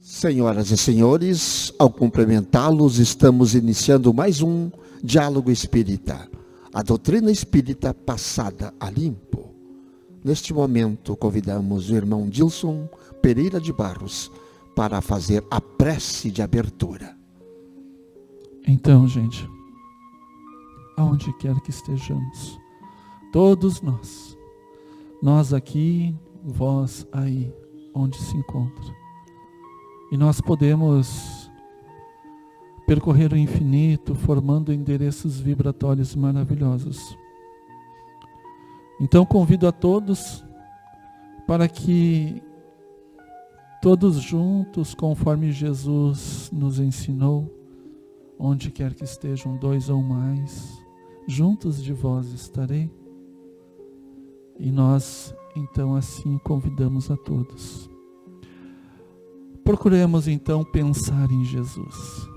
Senhoras e senhores, ao cumprimentá-los, estamos iniciando mais um Diálogo Espírita, a doutrina espírita passada a limpo. Neste momento, convidamos o irmão Dilson Pereira de Barros para fazer a prece de abertura. Então, gente, aonde quer que estejamos, todos nós aqui, vós aí, onde se encontra. E nós podemos percorrer o infinito, formando endereços vibratórios maravilhosos. Então convido a todos para que todos juntos, conforme Jesus nos ensinou, onde quer que estejam dois ou mais, juntos de vós estarei. E nós, então, assim convidamos a todos. Procuremos então pensar em Jesus.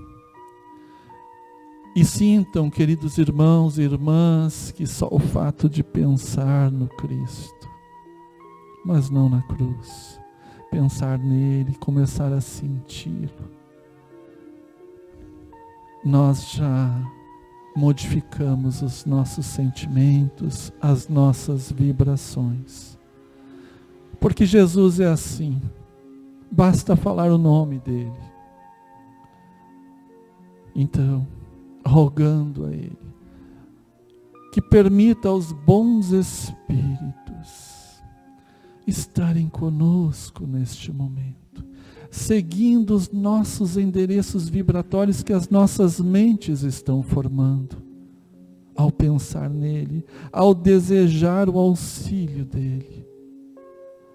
E sintam, queridos irmãos e irmãs, que só o fato de pensar no Cristo, mas não na cruz, pensar nele, começar a senti-lo, nós já modificamos os nossos sentimentos, as nossas vibrações. Porque Jesus é assim. Basta falar o nome dele. Então, rogando a ele, que permita aos bons espíritos estarem conosco neste momento, seguindo os nossos endereços vibratórios que as nossas mentes estão formando, ao pensar nele, ao desejar o auxílio dele,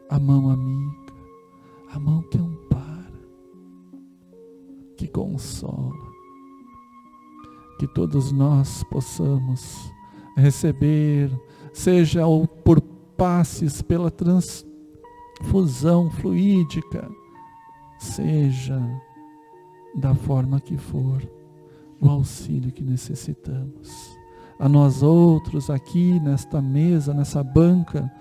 a mão amiga, a mão que ampara, que consola, que todos nós possamos receber, seja por passes, pela transfusão fluídica, seja da forma que for, o auxílio que necessitamos. A nós outros aqui nesta mesa, nessa banca,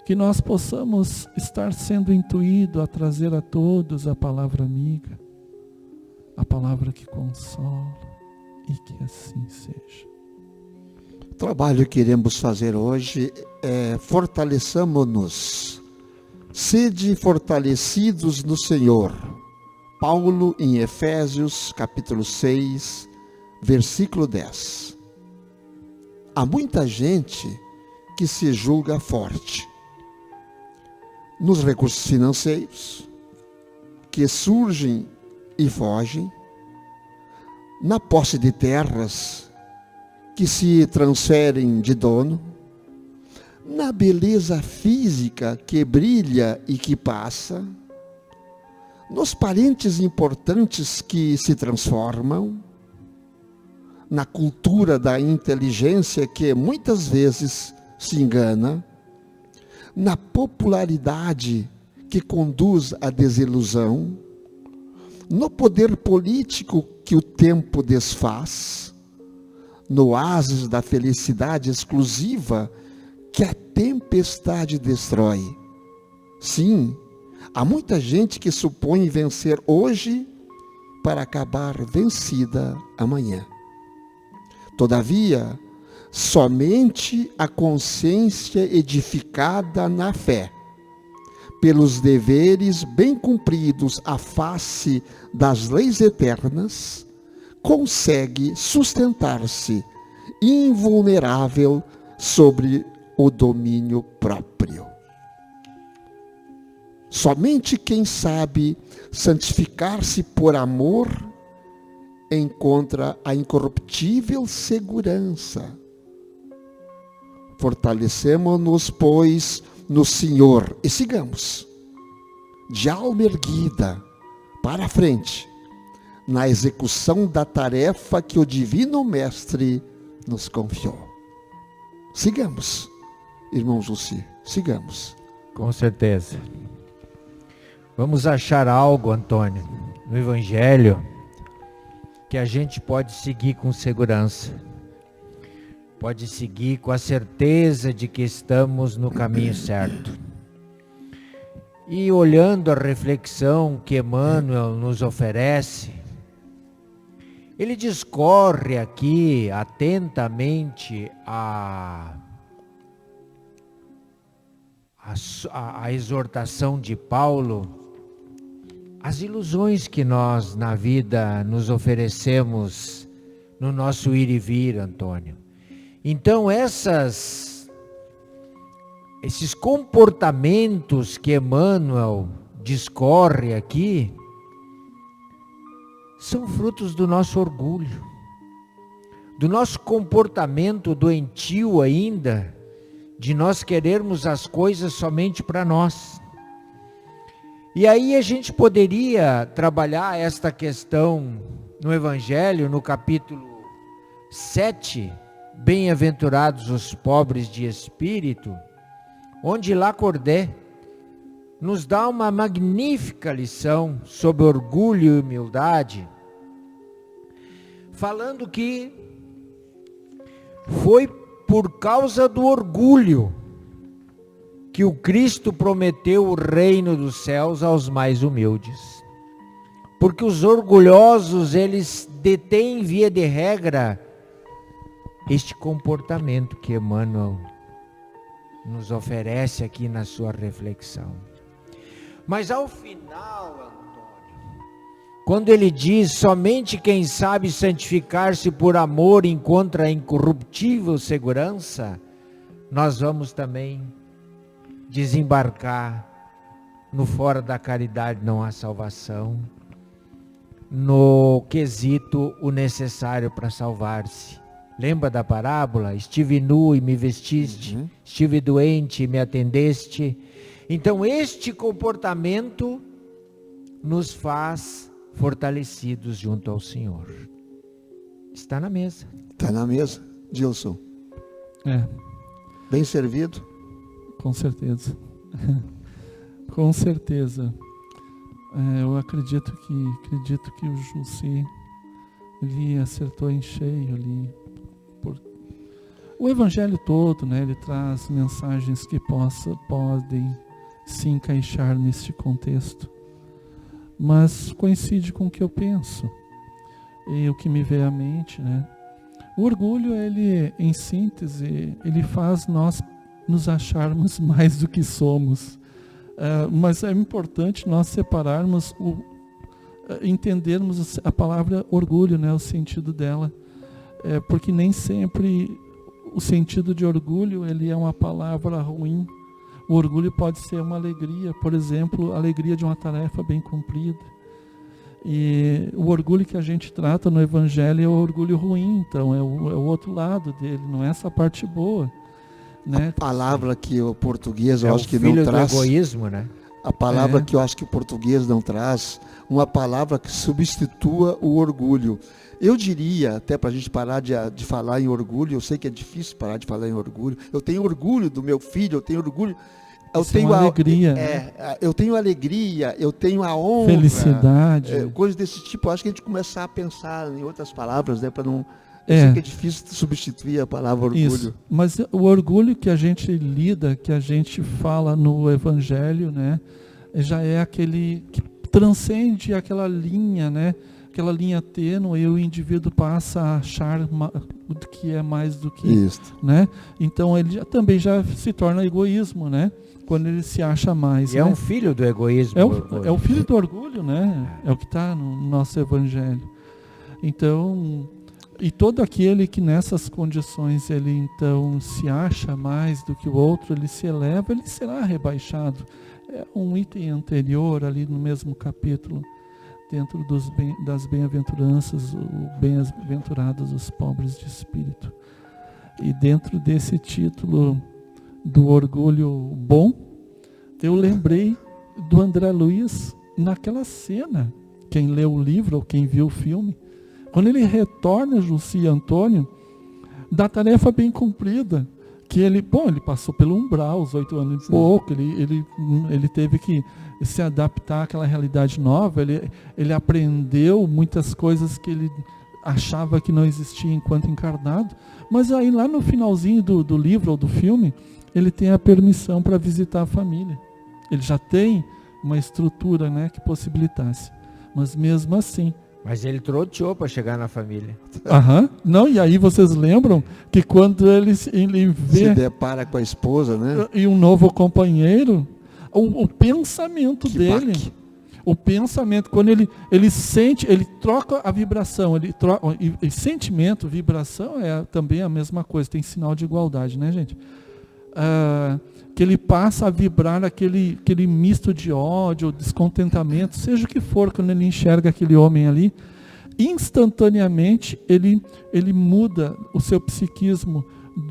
que nós possamos estar sendo intuídos a trazer a todos a palavra amiga, a palavra que consola, e que assim seja. O trabalho que iremos fazer hoje é fortaleçamo-nos, sede fortalecidos no Senhor. Paulo em Efésios capítulo 6, versículo 10. Há muita gente que se julga forte nos recursos financeiros, que surgem e fogem, na posse de terras que se transferem de dono, na beleza física que brilha e que passa, nos parentes importantes que se transformam, na cultura da inteligência que muitas vezes se engana, na popularidade que conduz à desilusão, no poder político que o tempo desfaz, no oásis da felicidade exclusiva que a tempestade destrói. Sim, há muita gente que supõe vencer hoje para acabar vencida amanhã. Todavia, somente a consciência edificada na fé, pelos deveres bem cumpridos à face das leis eternas, consegue sustentar-se invulnerável sobre o domínio próprio. Somente quem sabe santificar-se por amor encontra a incorruptível segurança. Fortalecemo-nos, pois, no Senhor e sigamos, de alma erguida, para a frente, na execução da tarefa que o Divino Mestre nos confiou. Sigamos, irmão Jussi, sigamos. Com certeza. Vamos achar algo, Antônio, no Evangelho, que a gente pode seguir com segurança. Pode seguir com a certeza de que estamos no caminho certo. E olhando a reflexão que Emmanuel nos oferece, ele discorre aqui atentamente a exortação de Paulo, as ilusões que nós na vida nos oferecemos no nosso ir e vir, Antônio. Então esses comportamentos que Emmanuel discorre aqui são frutos do nosso orgulho, do nosso comportamento doentio ainda, de nós querermos as coisas somente para nós. E aí a gente poderia trabalhar esta questão no Evangelho, no capítulo 7, Bem-aventurados os pobres de espírito, onde Lacordaire nos dá uma magnífica lição sobre orgulho e humildade, falando que foi por causa do orgulho que o Cristo prometeu o reino dos céus aos mais humildes. Porque os orgulhosos, eles detêm via de regra este comportamento que Emmanuel nos oferece aqui na sua reflexão. Mas ao final, Antônio, quando ele diz, somente quem sabe santificar-se por amor encontra a incorruptível segurança, nós vamos também desembarcar no fora da caridade não há salvação, no quesito o necessário para salvar-se. Lembra da parábola? Estive nu e me vestiste, estive doente e me atendeste. Então este comportamento nos faz fortalecidos junto ao Senhor. Está na mesa. Está na mesa, Gilson. Bem servido? Com certeza. Com certeza. Eu acredito que o Jussi, ele acertou em cheio ali. O Evangelho todo, né, ele traz mensagens que podem se encaixar neste contexto, mas coincide com o que eu penso e o que me veio à mente, né? O orgulho, ele, em síntese, ele faz nós nos acharmos mais do que somos, mas é importante nós separarmos, entendermos a palavra orgulho, né, o sentido dela, porque nem sempre o sentido de orgulho, ele é uma palavra ruim. O orgulho pode ser uma alegria, por exemplo, a alegria de uma tarefa bem cumprida. E o orgulho que a gente trata no Evangelho é o orgulho ruim, então é o outro lado dele, não é essa parte boa, né? A palavra que o português eu acho que não traz. Do egoísmo, né? A palavra que eu acho que o português não traz, uma palavra que substitua o orgulho. Eu diria, até para a gente parar de falar em orgulho, eu sei que é difícil parar de falar em orgulho, eu tenho orgulho do meu filho, eu tenho orgulho, eu tenho alegria, eu tenho alegria, eu tenho a honra, felicidade, coisas desse tipo. Eu acho que a gente começar a pensar em outras palavras, né, para não... Eu sei que é difícil substituir a palavra orgulho. Isso. Mas o orgulho que a gente lida, que a gente fala no Evangelho, né, já é aquele que transcende aquela linha, né, aquela linha tênue, e o indivíduo passa a achar que é mais do que isso, né? Então ele também já se torna egoísmo, né? Quando ele se acha mais. E é um filho do egoísmo. É o filho do orgulho, né? É o que está no nosso Evangelho. Então, e todo aquele que nessas condições ele então se acha mais do que o outro, ele se eleva, ele será rebaixado. É um item anterior ali no mesmo capítulo, dentro das bem-aventuranças, bem-aventurados os pobres de espírito. E dentro desse título do orgulho bom, eu lembrei do André Luiz naquela cena. Quem leu o livro ou quem viu o filme, quando ele retorna, Jussi e Antônio, da tarefa bem cumprida, que ele passou pelo umbral, os 8 anos e pouco, ele teve que se adaptar àquela realidade nova, ele aprendeu muitas coisas que ele achava que não existia enquanto encarnado, mas aí lá no finalzinho do livro ou do filme, ele tem a permissão para visitar a família. Ele já tem uma estrutura, né, que possibilitasse. Mas mesmo assim... Mas ele troteou para chegar na família. Não, e aí vocês lembram que quando ele vê... Se depara com a esposa, né? E um novo companheiro, o pensamento Que dele... baque. O pensamento, quando ele sente, ele troca a vibração, e sentimento, vibração é também a mesma coisa, tem sinal de igualdade, né, gente? Que ele passa a vibrar aquele misto de ódio, descontentamento, seja o que for, quando ele enxerga aquele homem ali, instantaneamente ele muda o seu psiquismo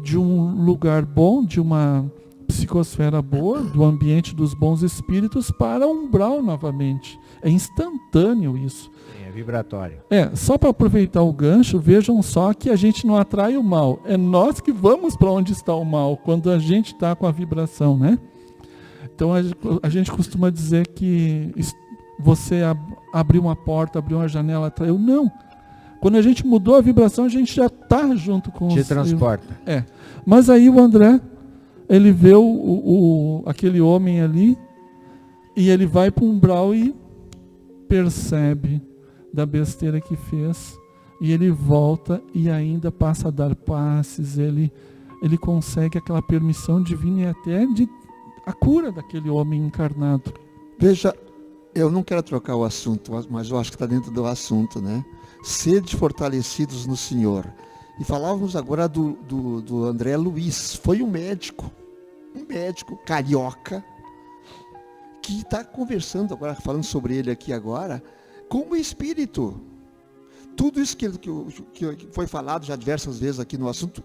de um lugar bom, de uma psicosfera boa, do ambiente dos bons espíritos, para um umbral novamente. É instantâneo isso. É vibratório. Só para aproveitar o gancho, vejam só que a gente não atrai o mal. É nós que vamos para onde está o mal, quando a gente está com a vibração, né? Então a gente costuma dizer que você abriu uma porta, abriu uma janela, atraiu. Não. Quando a gente mudou a vibração, a gente já está junto com Te transporta. Mas aí o André, ele vê aquele homem ali, e ele vai para o umbral e percebe da besteira que fez, e ele volta e ainda passa a dar passes, ele consegue aquela permissão divina e até a cura daquele homem encarnado. Veja, eu não quero trocar o assunto, mas eu acho que está dentro do assunto, né? Sede fortalecidos no Senhor. E falávamos agora do André Luiz, foi um médico carioca, que está conversando agora, falando sobre ele aqui agora, como espírito. Tudo isso que foi falado já diversas vezes aqui no assunto,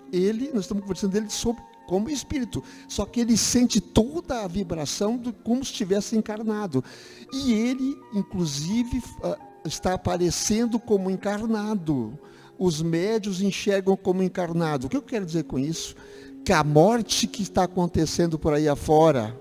nós estamos conversando dele sobre como espírito. Só que ele sente toda a vibração como se estivesse encarnado. E ele, inclusive, está aparecendo como encarnado. Os médios enxergam como encarnado. O que eu quero dizer com isso? Que a morte que está acontecendo por aí afora,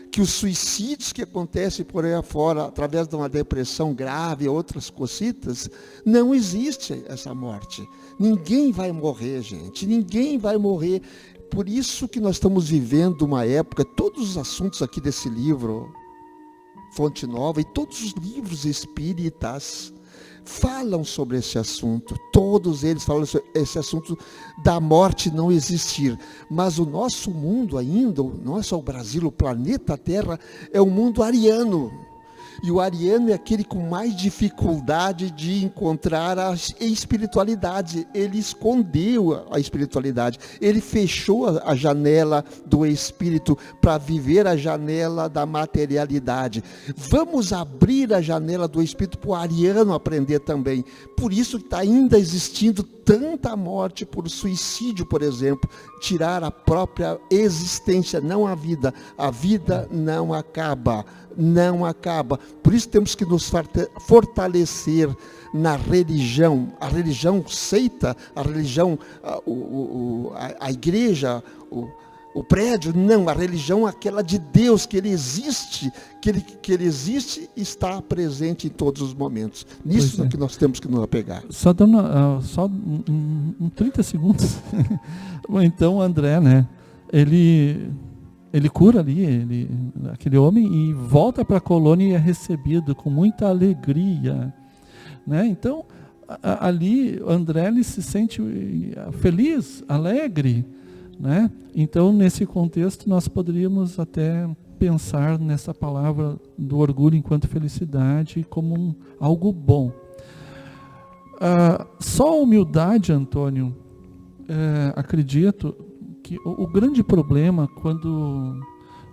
que os suicídios que acontecem por aí afora, através de uma depressão grave e outras cositas, não existe essa morte. Ninguém vai morrer, gente. Ninguém vai morrer. Por isso que nós estamos vivendo uma época, todos os assuntos aqui desse livro, Fonte Nova, e todos os livros espíritas falam sobre esse assunto. Todos eles falam sobre esse assunto da morte não existir. Mas o nosso mundo ainda, não é só o Brasil, o planeta Terra, é um mundo ariano. E o ariano é aquele com mais dificuldade de encontrar a espiritualidade. Ele escondeu a espiritualidade. Ele fechou a janela do espírito para viver a janela da materialidade. Vamos abrir a janela do espírito para o ariano aprender também. Por isso está ainda existindo tanta morte por suicídio, por exemplo. Tirar a própria existência, não a vida. A vida não acaba. Não acaba. Por isso temos que nos fortalecer na religião. A religião seita, a religião, a igreja, o prédio, não. A religião, aquela de Deus, que Ele existe, que ele existe e está presente em todos os momentos. Nisso é que nós temos que nos apegar. Só dando 30 segundos. Então, André, né? Ele cura ali, aquele homem, e volta para a colônia e é recebido com muita alegria, né? Então, ali, André ele se sente feliz, alegre, né? Então, nesse contexto, nós poderíamos até pensar nessa palavra do orgulho enquanto felicidade como algo bom. Só a humildade, Antônio, acredito que o grande problema quando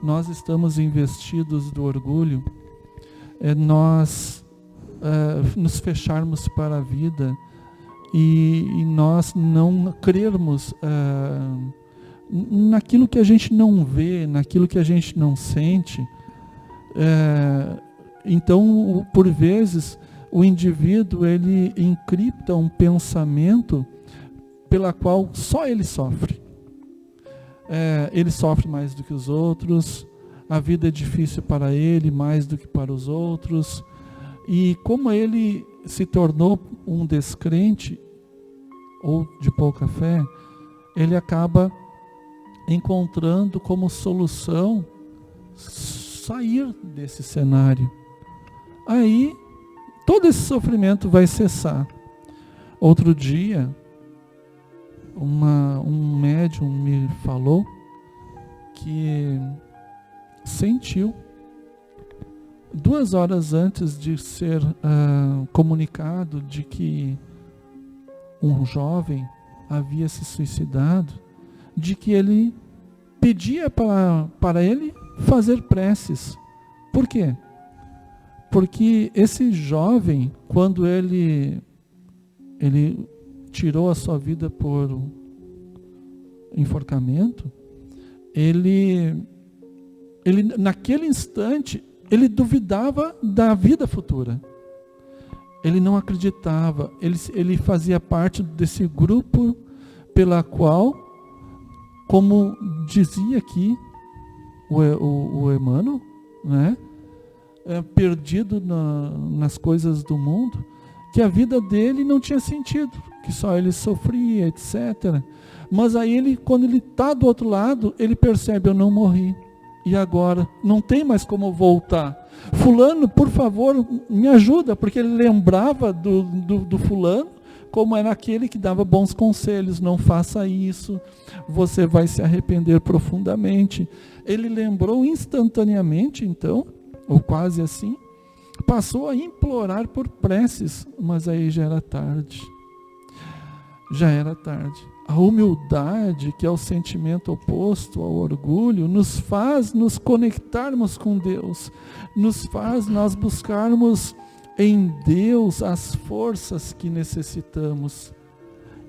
nós estamos investidos do orgulho é nós nos fecharmos para a vida e nós não crermos naquilo que a gente não vê, naquilo que a gente não sente. Então, por vezes, o indivíduo ele encripta um pensamento pela qual só ele sofre. Ele sofre mais do que os outros, a vida é difícil para ele mais do que para os outros, e como ele se tornou um descrente ou de pouca fé, ele acaba encontrando como solução sair desse cenário. Aí, todo esse sofrimento vai cessar. Outro dia, um médium me falou que sentiu, 2 horas antes de ser comunicado de que um jovem havia se suicidado, de que ele pedia para ele fazer preces. Por quê? Porque esse jovem, quando ele tirou a sua vida por enforcamento, ele naquele instante, ele duvidava da vida futura. Ele não acreditava. Ele fazia parte desse grupo pela qual, como dizia aqui o Emmanuel, né, perdido nas coisas do mundo, que a vida dele não tinha sentido, que só ele sofria, etc. Mas aí quando ele está do outro lado, ele percebe: eu não morri. E agora? Não tem mais como voltar. Fulano, por favor, me ajuda, porque ele lembrava do fulano, como era aquele que dava bons conselhos: não faça isso, você vai se arrepender profundamente. Ele lembrou instantaneamente, então, ou quase assim, passou a implorar por preces, mas aí já era tarde. Já era tarde. A humildade, que é o sentimento oposto ao orgulho, nos faz nos conectarmos com Deus, nos faz nós buscarmos em Deus as forças que necessitamos.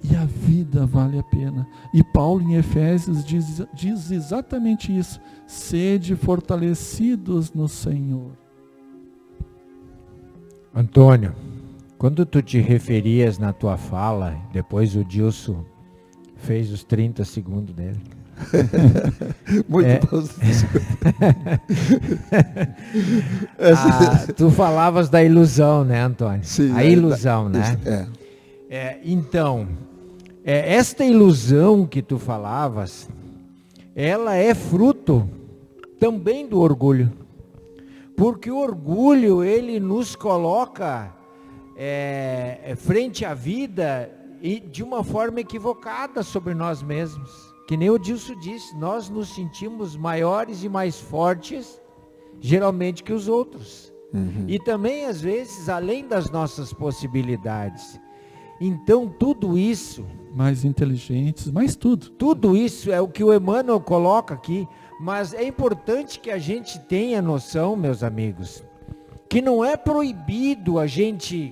E a vida vale a pena. E Paulo em Efésios diz exatamente isso: sede fortalecidos no Senhor. Antônio, quando tu te referias na tua fala, depois o Dilson fez os 30 segundos dele. Muito bom. Tu falavas da ilusão, né, Antônio? Sim, a ilusão, né? Então, esta ilusão que tu falavas, ela é fruto também do orgulho. Porque o orgulho, ele nos coloca frente à vida e de uma forma equivocada sobre nós mesmos. Que nem o Dilson disse, nós nos sentimos maiores e mais fortes, geralmente, que os outros. Uhum. E também, às vezes, além das nossas possibilidades. Então, tudo isso... mais inteligentes, mais tudo. Tudo isso é o que o Emmanuel coloca aqui. Mas é importante que a gente tenha noção, meus amigos, que não é proibido a gente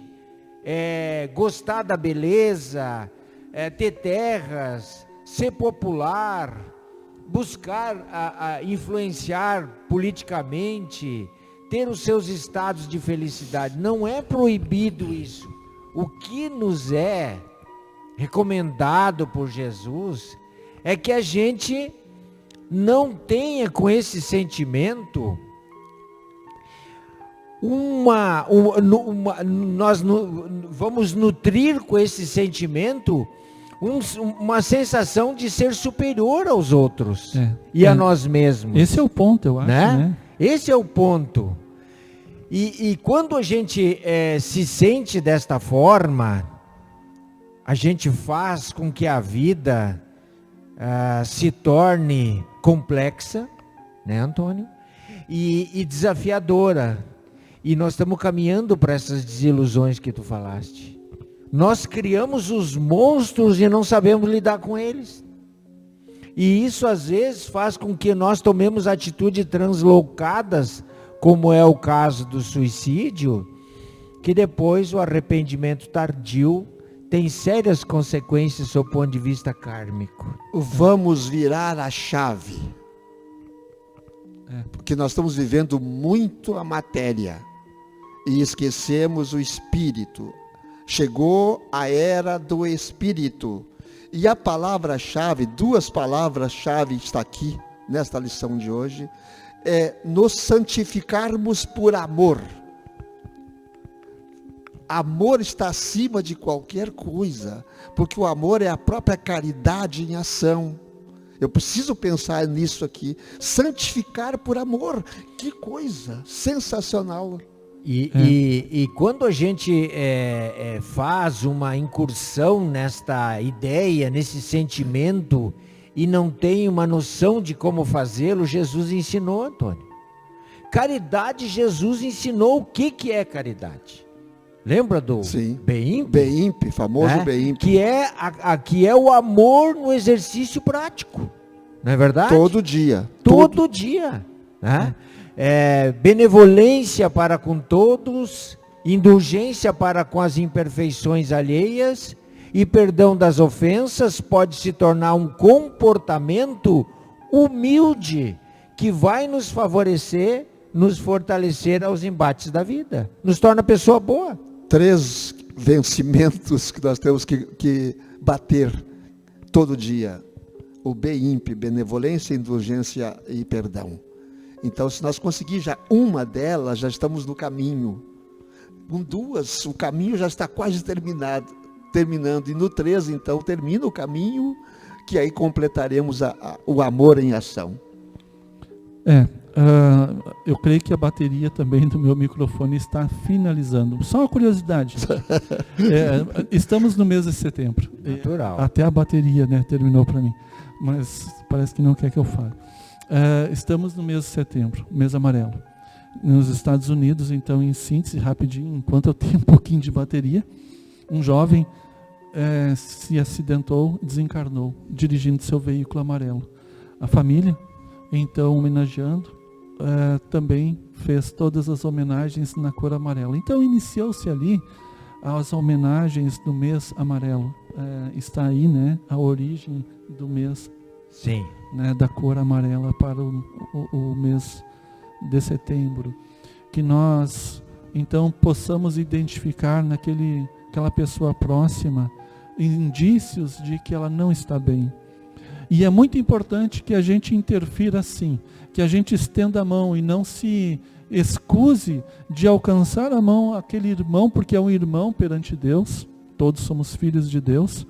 gostar da beleza, ter terras, ser popular, buscar influenciar politicamente, ter os seus estados de felicidade. Não é proibido isso. O que nos é recomendado por Jesus é que a gente não tenha com esse sentimento nós vamos nutrir com esse sentimento uma sensação de ser superior aos outros e a nós mesmos. Esse é o ponto, eu acho, né? Esse é o ponto. E quando a gente se sente desta forma, a gente faz com que a vida se torne complexa, né, Antônio? E desafiadora. E nós estamos caminhando para essas desilusões que tu falaste. Nós criamos os monstros e não sabemos lidar com eles. E isso às vezes faz com que nós tomemos atitudes translocadas, como é o caso do suicídio, que depois o arrependimento tardio tem sérias consequências sob o ponto de vista kármico. Vamos virar a chave. Porque nós estamos vivendo muito a matéria e esquecemos o espírito. Chegou a era do espírito. E a palavra-chave, 2 palavras-chave está aqui, nesta lição de hoje, é nos santificarmos por amor. Amor está acima de qualquer coisa, porque o amor é a própria caridade em ação. Eu preciso pensar nisso aqui. Santificar por amor. Que coisa sensacional. E quando a gente faz uma incursão nesta ideia, nesse sentimento, e não tem uma noção de como fazê-lo, Jesus ensinou, Antônio. Caridade, Jesus ensinou o que é caridade. Lembra do BEIMP? BEIMP, famoso BEIMP. Que é o amor no exercício prático. Não é verdade? Todo dia. Todo dia. Né? Benevolência para com todos, indulgência para com as imperfeições alheias e perdão das ofensas pode se tornar um comportamento humilde que vai nos favorecer, nos fortalecer aos embates da vida. Nos torna pessoa boa. 3 vencimentos que nós temos que bater todo dia. O BEIMP, benevolência, indulgência e perdão. Então, se nós conseguirmos já uma delas, já estamos no caminho. Com 2, o caminho já está quase terminando. E no 3, então, termina o caminho, que aí completaremos o amor em ação. Eu creio que a bateria também do meu microfone está finalizando. Só uma curiosidade. Estamos no mês de setembro. Natural. Até a bateria, né, terminou para mim. Mas parece que não quer que eu fale. Estamos no mês de setembro, mês amarelo. Nos Estados Unidos, então, em síntese, rapidinho, enquanto eu tenho um pouquinho de bateria, um jovem se acidentou, desencarnou, dirigindo seu veículo amarelo. A família, então, homenageando, também fez todas as homenagens na cor amarela. Então, iniciou-se ali as homenagens do mês amarelo. Está aí, né, a origem do mês. Sim. Né, da cor amarela para o mês de setembro. Que nós, então, possamos identificar naquela pessoa próxima indícios de que ela não está bem. E é muito importante que a gente interfira assim, que a gente estenda a mão e não se excuse de alcançar a mão àquele irmão, porque é um irmão perante Deus, todos somos filhos de Deus,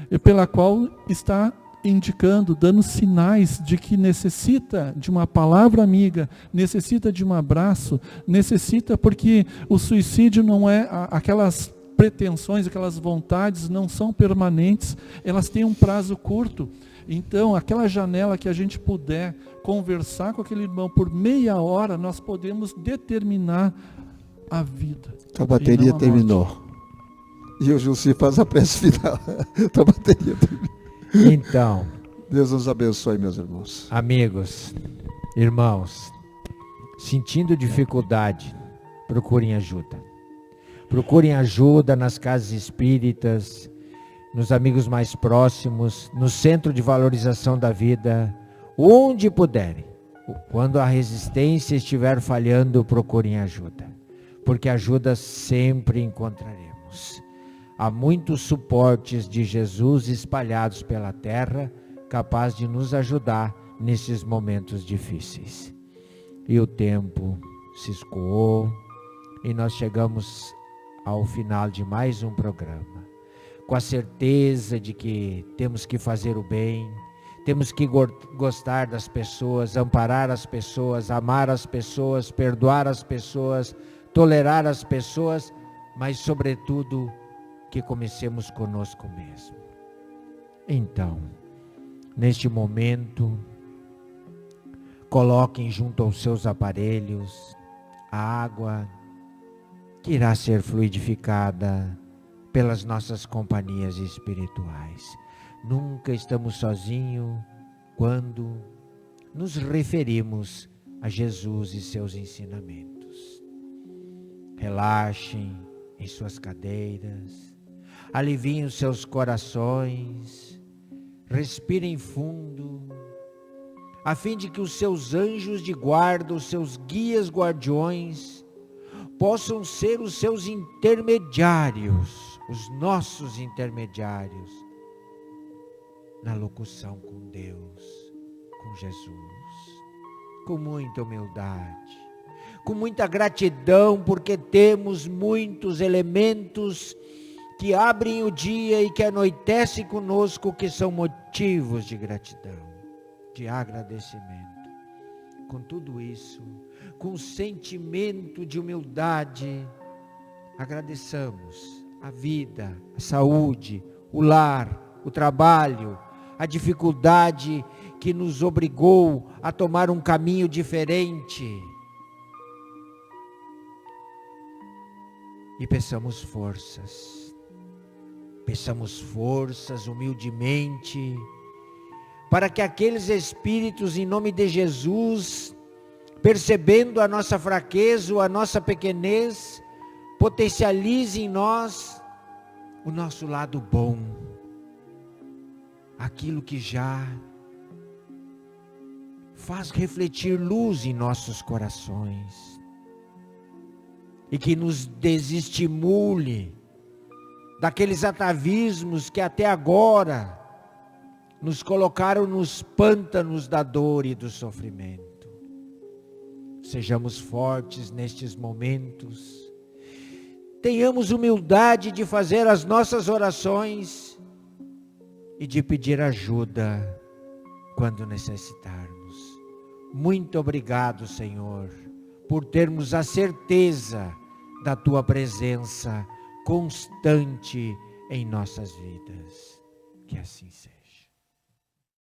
e pela qual está indicando, dando sinais de que necessita de uma palavra amiga, necessita de um abraço, necessita, porque o suicídio não é aquelas pretensões, aquelas vontades não são permanentes, elas têm um prazo curto. Então, aquela janela que a gente puder conversar com aquele irmão por meia hora, nós podemos determinar a vida. A bateria terminou. E o Jussi faz a prece final. A bateria terminou. Então, Deus nos abençoe, meus irmãos. Amigos, irmãos, sentindo dificuldade, procurem ajuda. Procurem ajuda nas casas espíritas, nos amigos mais próximos, no centro de valorização da vida, onde puderem. Quando a resistência estiver falhando, procurem ajuda, porque ajuda sempre encontraremos. Há muitos suportes de Jesus espalhados pela terra, capaz de nos ajudar nesses momentos difíceis. E o tempo se escoou e nós chegamos ao final de mais um programa, com a certeza de que temos que fazer o bem, temos que gostar das pessoas, amparar as pessoas, amar as pessoas, perdoar as pessoas, tolerar as pessoas, mas sobretudo que comecemos conosco mesmo. Então, neste momento, coloquem junto aos seus aparelhos a água que irá ser fluidificada pelas nossas companhias espirituais. Nunca estamos sozinhos quando nos referimos a Jesus e seus ensinamentos. Relaxem em suas cadeiras, aliviem os seus corações, respirem fundo, a fim de que os seus anjos de guarda, os seus guias guardiões, possam ser os seus intermediários, os nossos intermediários, na locução com Deus, com Jesus, com muita humildade, com muita gratidão, porque temos muitos elementos que abrem o dia e que anoitecem conosco, que são motivos de gratidão. de agradecimento. Com tudo isso, com sentimento de humildade, agradeçamos a vida, a saúde, o lar, o trabalho, a dificuldade que nos obrigou a tomar um caminho diferente. E peçamos forças humildemente, para que aqueles espíritos, em nome de Jesus, percebendo a nossa fraqueza ou a nossa pequenez, potencialize em nós o nosso lado bom, aquilo que já faz refletir luz em nossos corações, e que nos desestimule daqueles atavismos que até agora nos colocaram nos pântanos da dor e do sofrimento. Sejamos fortes nestes momentos, tenhamos humildade de fazer as nossas orações e de pedir ajuda quando necessitarmos. Muito obrigado, Senhor, por termos a certeza da Tua presença constante em nossas vidas. Que assim seja.